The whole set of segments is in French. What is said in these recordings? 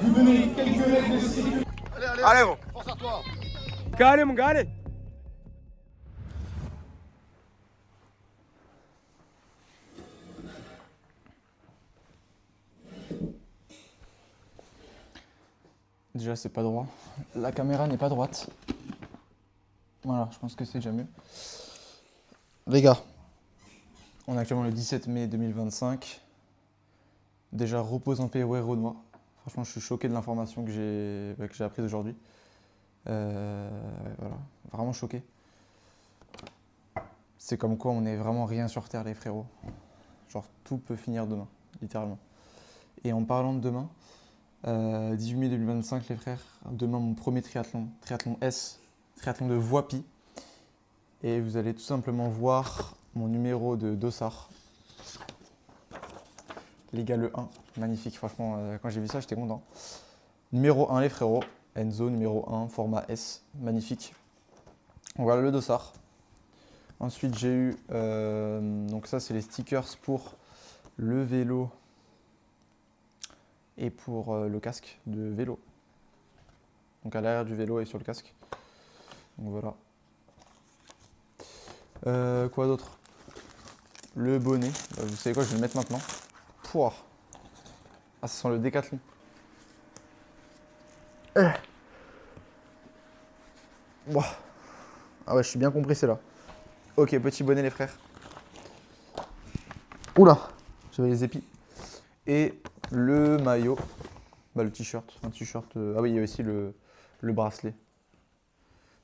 vous donnez quelques règles de sécurité. Allez, gros. Pense à toi. Allez, mon gars, allez. Déjà, c'est pas droit. La caméra n'est pas droite. Voilà, je pense que c'est déjà mieux. Les gars, on est actuellement le 17 mai 2025. Déjà, repose en paix, ouais, Renoir. Franchement, je suis choqué de l'information que j'ai apprise aujourd'hui. Voilà, vraiment choqué. C'est comme quoi on n'est vraiment rien sur Terre, les frérots. Genre, tout peut finir demain, littéralement. Et en parlant de demain, 18 mai 2025, les frères, demain mon premier triathlon, triathlon S, triathlon de Voipy. Et vous allez tout simplement voir mon numéro de dossard. Les gars, le 1, magnifique, franchement, quand j'ai vu ça, j'étais content. Numéro 1, les frérots, Enzo, numéro 1, format S, magnifique. Voilà le dossard. Ensuite, j'ai eu, donc ça, c'est les stickers pour le vélo et pour le casque de vélo. Donc à l'arrière du vélo et sur le casque. Donc voilà. Quoi d'autre? Le bonnet. Vous savez quoi, je vais le mettre maintenant. Pouah. Ah, ça sent le Décathlon. Ouah. Ah ouais, je suis bien compressé là. Ok, petit bonnet les frères. Oula, j'avais les épis. Et le maillot, bah, le t-shirt, un t-shirt. Ah oui, il y a aussi le bracelet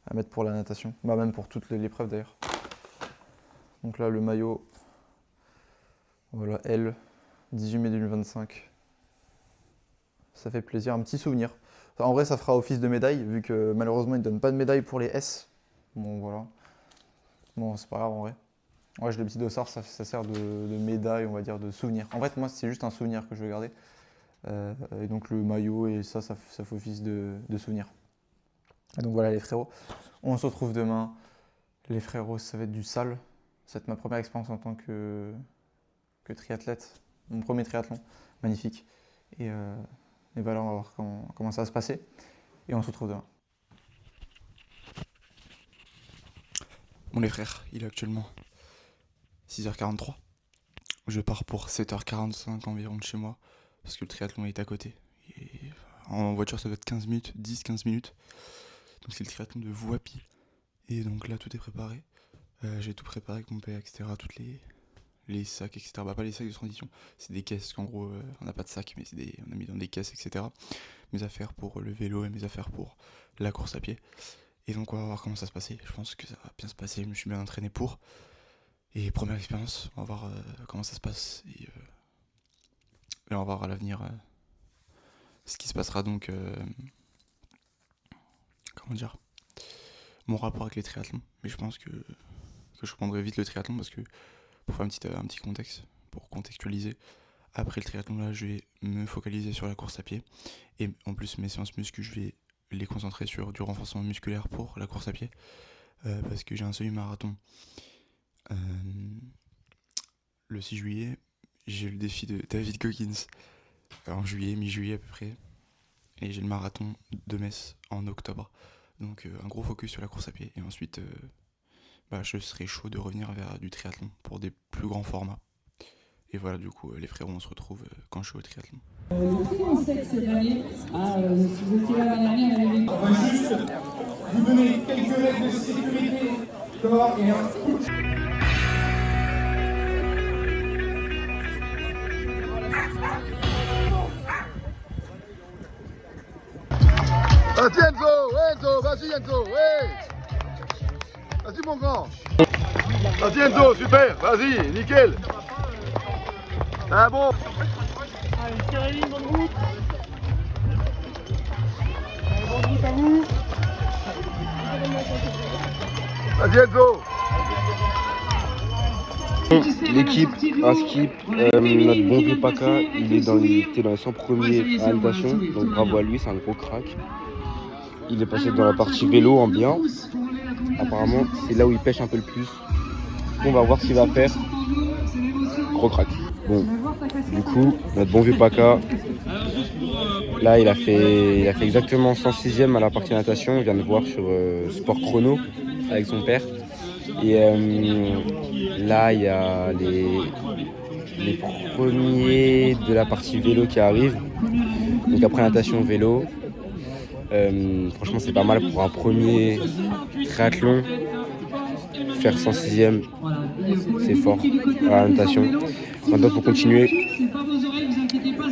à mettre pour la natation, bah, même pour toute l'épreuve d'ailleurs. Donc là, le maillot, voilà, L, 18 mai 2025. Ça fait plaisir, un petit souvenir. En vrai, ça fera office de médaille, vu que malheureusement, ils ne donnent pas de médaille pour les S. Bon, voilà. Bon, c'est pas grave en vrai. Ouais, le petit dossard, ça sert de médaille, on va dire, de souvenir. En fait, moi, c'est juste un souvenir que je vais garder. Et donc le maillot, et ça fait office de souvenir. Et donc voilà les frérots. On se retrouve demain. Les frérots, ça va être du sale. Ça va être ma première expérience en tant que triathlète. Mon premier triathlon. Magnifique. Et voilà, on va voir comment ça va se passer. Et on se retrouve demain. Bon les frères, il est actuellement 6h43. Je pars pour 7h45 environ de chez moi, parce que le triathlon est à côté. Et en voiture ça doit être 15 minutes, 10-15 minutes. Donc c'est le triathlon de Voipy. Et donc là tout est préparé. J'ai tout préparé avec mon père, etc. Toutes les sacs, etc. Bah pas les sacs de transition, c'est des caisses qu'en gros on n'a pas de sac, mais on a mis dans des caisses, etc. Mes affaires pour le vélo et mes affaires pour la course à pied. Et donc on va voir comment ça se passer. Je pense que ça va bien se passer, je me suis bien entraîné pour. Et première expérience, on va voir comment ça se passe. Et on va voir à l'avenir ce qui se passera donc. Comment dire, mon rapport avec les triathlons. Mais je pense que je reprendrai vite le triathlon parce que, pour faire un petit contexte, pour contextualiser, après le triathlon là, je vais me focaliser sur la course à pied. Et en plus, mes séances muscu, je vais les concentrer sur du renforcement musculaire pour la course à pied. Parce que j'ai un semi-marathon. Le 6 juillet, j'ai le défi de David Goggins en juillet, mi-juillet à peu près. Et j'ai le marathon de Metz en octobre. Donc un gros focus sur la course à pied. Et ensuite, je serai chaud de revenir vers du triathlon pour des plus grands formats. Et voilà, du coup, les frérots, on se retrouve quand je suis au triathlon. On va juste vous donner quelques règles de sécurité. Corps et un coup. Vas-y Enzo, vas-y Enzo, ouais. Vas-y mon grand. Vas-y Enzo, super, vas-y, nickel. Ah bon. Allez, tirez ligne, bonne route. Allez, bonne route à vous. Vas-y Enzo. L'équipe, un skip, notre bon vieux Paca, il était dans les 100 premiers à Aldation, donc bravo à lui, c'est un gros crack. Il est passé dans la partie vélo en bien. Apparemment, c'est là où il pêche un peu le plus. On va voir ce qu'il va faire. Gros crack. Bon, du coup, notre bon vieux Paca. Alors juste pour Là, il a fait exactement 106e à la partie natation. Il vient de voir sur Sport Chrono avec son père. Et là, il y a les premiers de la partie vélo qui arrivent. Donc après natation, vélo. Franchement, c'est pas mal pour un premier triathlon. Faire 106e, c'est fort à la natation. Maintenant, il faut continuer.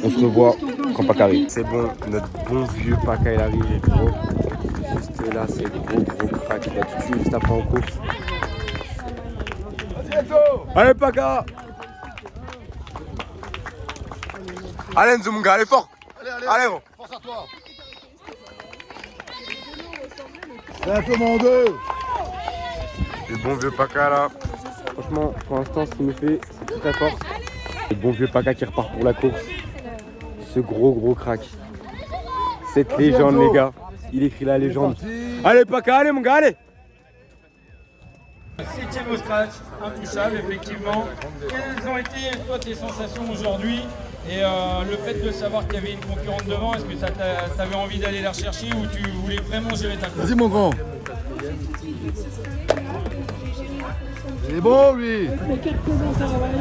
On se revoit quand Paca arrive. C'est bon, notre bon vieux Paca il arrive, les gros. Juste là, c'est gros crack. Il va tout de suite juste après en course. Allez, Paca. Allez, Enzo, mon gars, allez fort. Allez, gros. Force à toi. Un peu mon deux. Le bon vieux Paca là. Franchement, pour l'instant, ce qu'il nous fait, c'est très fort. Le bon vieux Paca qui repart pour la course. Ce gros crack. Cette légende, les gars. Il écrit la légende. Allez, Paca, allez, mon gars, allez. 7e au scratch, intouchable effectivement. Quelles ont été toi tes sensations aujourd'hui et le fait de savoir qu'il y avait une concurrente devant, est-ce que ça t'avais envie d'aller la rechercher ou tu voulais vraiment gérer ta course? Vas-y mon grand. Il est bon lui. Les 4 commencent à travailler.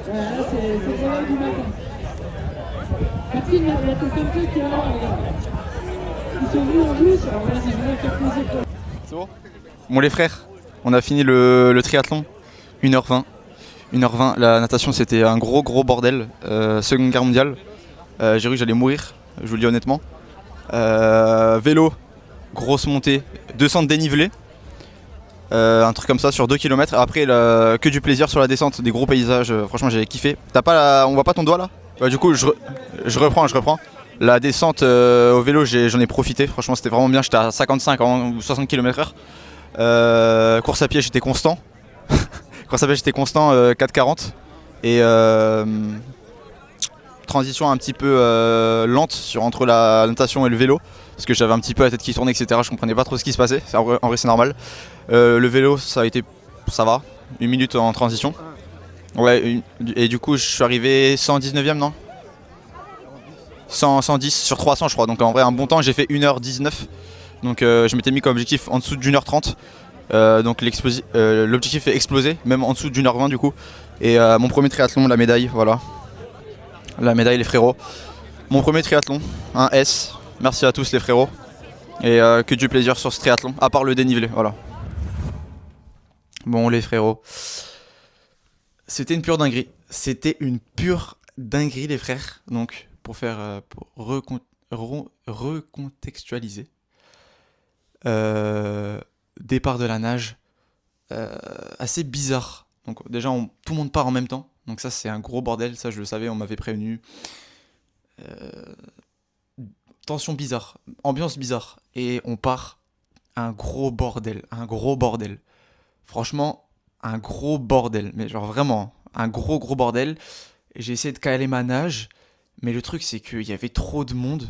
Voilà, là c'est le travail du matin. Martine, il y a quelqu'un qui est là, regarde. Ils sont venus en plus, alors là, c'est vraiment faire plaisir pour. C'est bon. Bon les frères, on a fini le triathlon, 1h20. 1h20, la natation c'était un gros bordel, Seconde Guerre mondiale. J'ai cru que j'allais mourir, je vous le dis honnêtement. Vélo, grosse montée, 200 de dénivelé. Un truc comme ça sur 2 km. Après que du plaisir sur la descente, des gros paysages, franchement j'ai kiffé. On voit pas ton doigt là? Du coup je reprends. La descente au vélo j'en ai profité, franchement c'était vraiment bien, j'étais à 55 ou 60 km/h. Course à pied j'étais constant. 4,40 et transition un petit peu lente entre la natation et le vélo parce que j'avais un petit peu la tête qui tournait etc. Je comprenais pas trop ce qui se passait, en vrai c'est normal. Le vélo ça va, 1 minute en transition. Ouais, et du coup je suis arrivé 119e non 110 sur 300 je crois, donc en vrai un bon temps, j'ai fait 1h19. Donc je m'étais mis comme objectif en dessous d'1h30. Donc l'objectif est explosé, même en dessous d'1h20 du coup. Et mon premier triathlon, la médaille, voilà. La médaille les frérots. Mon premier triathlon, un S. Merci à tous les frérots. Et que du plaisir sur ce triathlon, à part le dénivelé, voilà. Bon les frérots. C'était une pure dinguerie. C'était une pure dinguerie les frères. Donc pour recontextualiser. Départ de la nage, assez bizarre. Donc déjà tout le monde part en même temps, donc ça c'est un gros bordel, ça je le savais, on m'avait prévenu. Tension bizarre, ambiance bizarre, et on part, un gros bordel. Franchement, un gros bordel, mais genre vraiment, un gros bordel. J'ai essayé de caler ma nage, mais le truc c'est qu'il y avait trop de monde,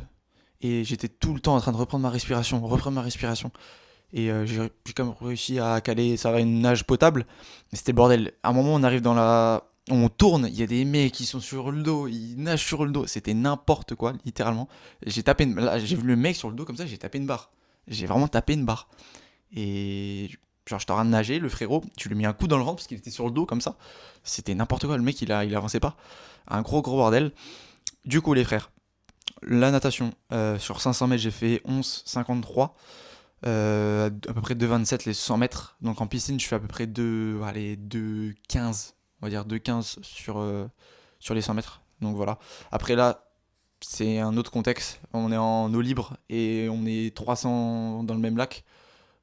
et j'étais tout le temps en train de reprendre ma respiration. Et j'ai quand même réussi à caler, ça va, une nage potable, mais c'était le bordel. À un moment, on arrive on tourne, il y a des mecs qui sont sur le dos, ils nagent sur le dos, c'était n'importe quoi, littéralement. Là, j'ai vu le mec sur le dos comme ça, j'ai tapé une barre. J'ai vraiment tapé une barre. Et genre, j'étais en train de nager, le frérot, tu lui mets un coup dans le ventre parce qu'il était sur le dos comme ça. C'était n'importe quoi, le mec, il avançait pas. Un gros bordel. Du coup, les frères, la natation, sur 500 mètres, j'ai fait 11,53. À peu près 2,27 les 100 mètres. Donc en piscine, je fais à peu près 2,15. On va dire 2,15 sur les 100 mètres. Donc voilà. Après là, c'est un autre contexte. On est en eau libre et on est 300 dans le même lac.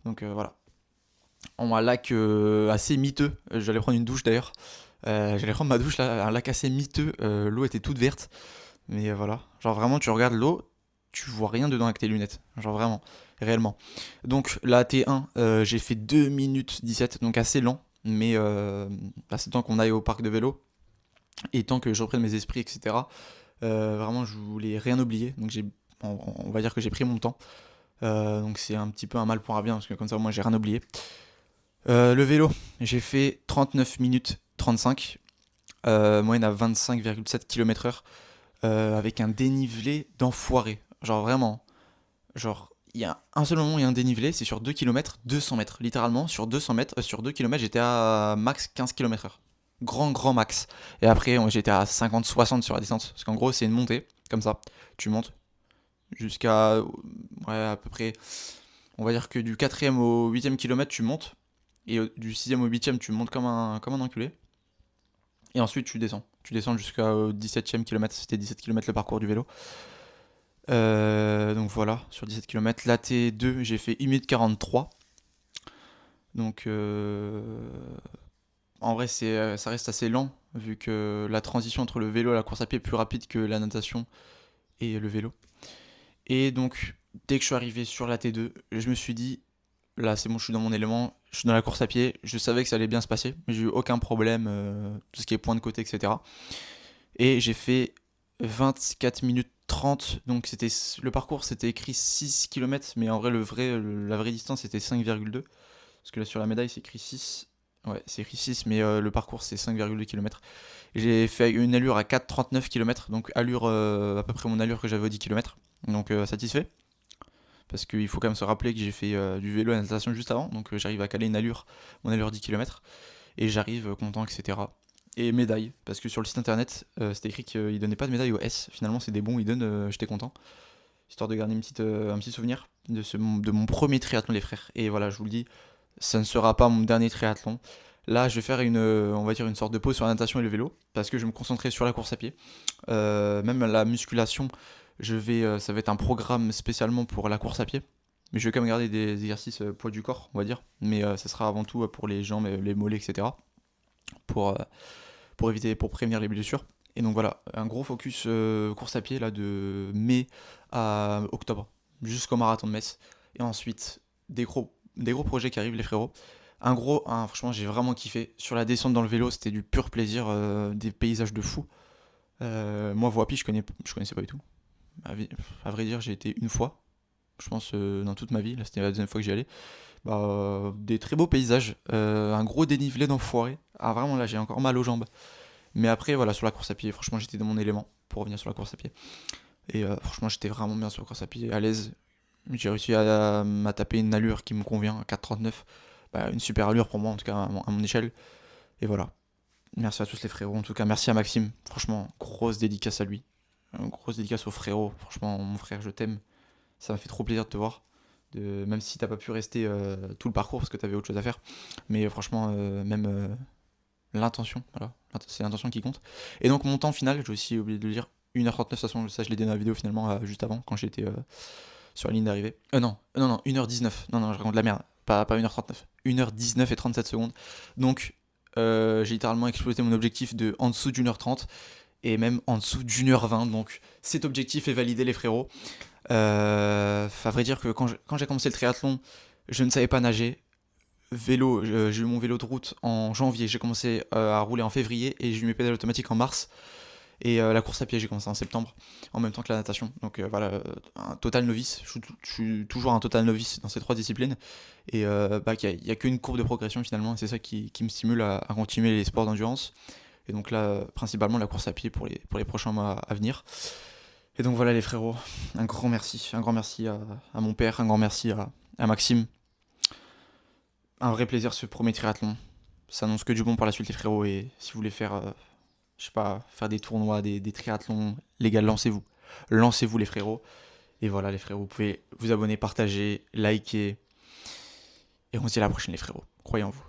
Donc voilà. On a un lac assez miteux. J'allais prendre une douche d'ailleurs. J'allais prendre ma douche là, un lac assez miteux. L'eau était toute verte. Mais voilà. Genre vraiment, tu regardes l'eau, tu vois rien dedans avec tes lunettes. Genre vraiment. Réellement. Donc la T1, j'ai fait 2 minutes 17, donc assez lent, mais assez temps qu'on aille au parc de vélo, et tant que je reprenne mes esprits, etc. Vraiment, je voulais rien oublier, donc on va dire que j'ai pris mon temps. Donc c'est un petit peu un mal pour un bien, parce que comme ça, moi, j'ai rien oublié. Le vélo, j'ai fait 39 minutes 35, moyenne à 25,7 km/h. avec un dénivelé d'enfoiré. Genre vraiment. Genre, il y a un seul moment où il y a un dénivelé, c'est sur 2 km, 200 mètres. Littéralement, sur 200 mètres, sur 2 km, j'étais à max 15 km/h. Grand max. Et après, j'étais à 50-60 sur la descente. Parce qu'en gros, c'est une montée, comme ça. Tu montes jusqu'à, ouais, à peu près, on va dire que du 4e au 8e kilomètre, tu montes. Et du 6e au 8e, tu montes comme un enculé. Et ensuite, tu descends. Tu descends jusqu'au 17e kilomètre. C'était 17 km le parcours du vélo. Donc voilà, sur 17 km. La T2, j'ai fait 1 minute 43. Donc en vrai, ça reste assez lent, vu que la transition entre le vélo et la course à pied est plus rapide que la natation et le vélo. Et donc, dès que je suis arrivé sur la T2, je me suis dit, là c'est bon, je suis dans mon élément, je suis dans la course à pied, je savais que ça allait bien se passer, mais j'ai eu aucun problème, tout ce qui est point de côté, etc. Et j'ai fait 24 minutes 30, donc le parcours c'était écrit 6 km, mais en vrai, la vraie distance c'était 5,2, parce que là sur la médaille c'est écrit 6, ouais c'est écrit 6, mais le parcours c'est 5,2 km. J'ai fait une allure à 4,39 km, donc allure à peu près mon allure que j'avais au 10 km, donc satisfait. Parce qu'il faut quand même se rappeler que j'ai fait du vélo et la natation juste avant, donc j'arrive à caler mon allure 10 km, et j'arrive content, etc. Et médaille, parce que sur le site internet, c'était écrit qu'ils donnaient pas de médaille au S, finalement c'est des bons, ils donnent, j'étais content, histoire de garder un petit souvenir de mon premier triathlon les frères. Et voilà, je vous le dis, ça ne sera pas mon dernier triathlon. Là, je vais faire on va dire une sorte de pause sur la natation et le vélo, parce que je vais me concentrer sur la course à pied. Même la musculation, ça va être un programme spécialement pour la course à pied. Mais je vais quand même garder des exercices poids du corps, on va dire. Mais ça sera avant tout pour les jambes, les mollets, etc. Pour prévenir les blessures. Et donc voilà, un gros focus course à pied là de mai à octobre, jusqu'au marathon de Metz. Et ensuite, des gros projets qui arrivent les frérots. Franchement j'ai vraiment kiffé. Sur la descente dans le vélo, c'était du pur plaisir, des paysages de fou. Moi, Voie à Pied, je connaissais pas du tout. À vrai dire, j'ai été une fois, je pense, dans toute ma vie. Là, c'était la deuxième fois que j'y allais. Des très beaux paysages, un gros dénivelé d'enfoiré. Ah, vraiment, là, j'ai encore mal aux jambes. Mais après, voilà, sur la course à pied, franchement, j'étais dans mon élément pour revenir sur la course à pied. Et franchement, j'étais vraiment bien sur la course à pied, à l'aise. J'ai réussi à taper une allure qui me convient, à 4,39. Une super allure pour moi, en tout cas, à mon échelle. Et voilà. Merci à tous les frérots, en tout cas, merci à Maxime. Franchement, grosse dédicace à lui. Grosse dédicace au frérot. Franchement, mon frère, je t'aime. Ça m'a fait trop plaisir de te voir. Même si t'as pas pu rester tout le parcours parce que t'avais autre chose à faire. Mais franchement, même l'intention, voilà. C'est l'intention qui compte. Et donc, mon temps final, j'ai aussi oublié de le dire, 1h39, de toute façon, ça je l'ai dit dans la vidéo finalement, juste avant, quand j'étais sur la ligne d'arrivée. Non, 1h19. Non, je raconte de la merde. Pas 1h39. 1h19 et 37 secondes. Donc, j'ai littéralement explosé mon objectif de en dessous d'1h30 et même en dessous d'1h20. Donc, cet objectif est validé, les frérots. À vrai dire que quand j'ai commencé le triathlon, je ne savais pas nager. Vélo, j'ai eu mon vélo de route en janvier, j'ai commencé à rouler en février et j'ai eu mes pédales automatiques en mars. Et la course à pied, j'ai commencé en septembre, en même temps que la natation. Donc voilà, un total novice. Je suis toujours un total novice dans ces 3 disciplines. Et il n'y a qu'une courbe de progression finalement, et c'est ça qui me stimule à continuer les sports d'endurance. Et donc là, principalement la course à pied pour les prochains mois à venir. Et donc voilà les frérots, un grand merci à mon père, un grand merci à Maxime. Un vrai plaisir ce premier triathlon. Ça annonce que du bon pour la suite les frérots, et si vous voulez faire, faire des tournois, des triathlons, les gars, lancez-vous. Lancez-vous les frérots. Et voilà les frérots, vous pouvez vous abonner, partager, liker. Et on se dit à la prochaine les frérots, croyez en vous.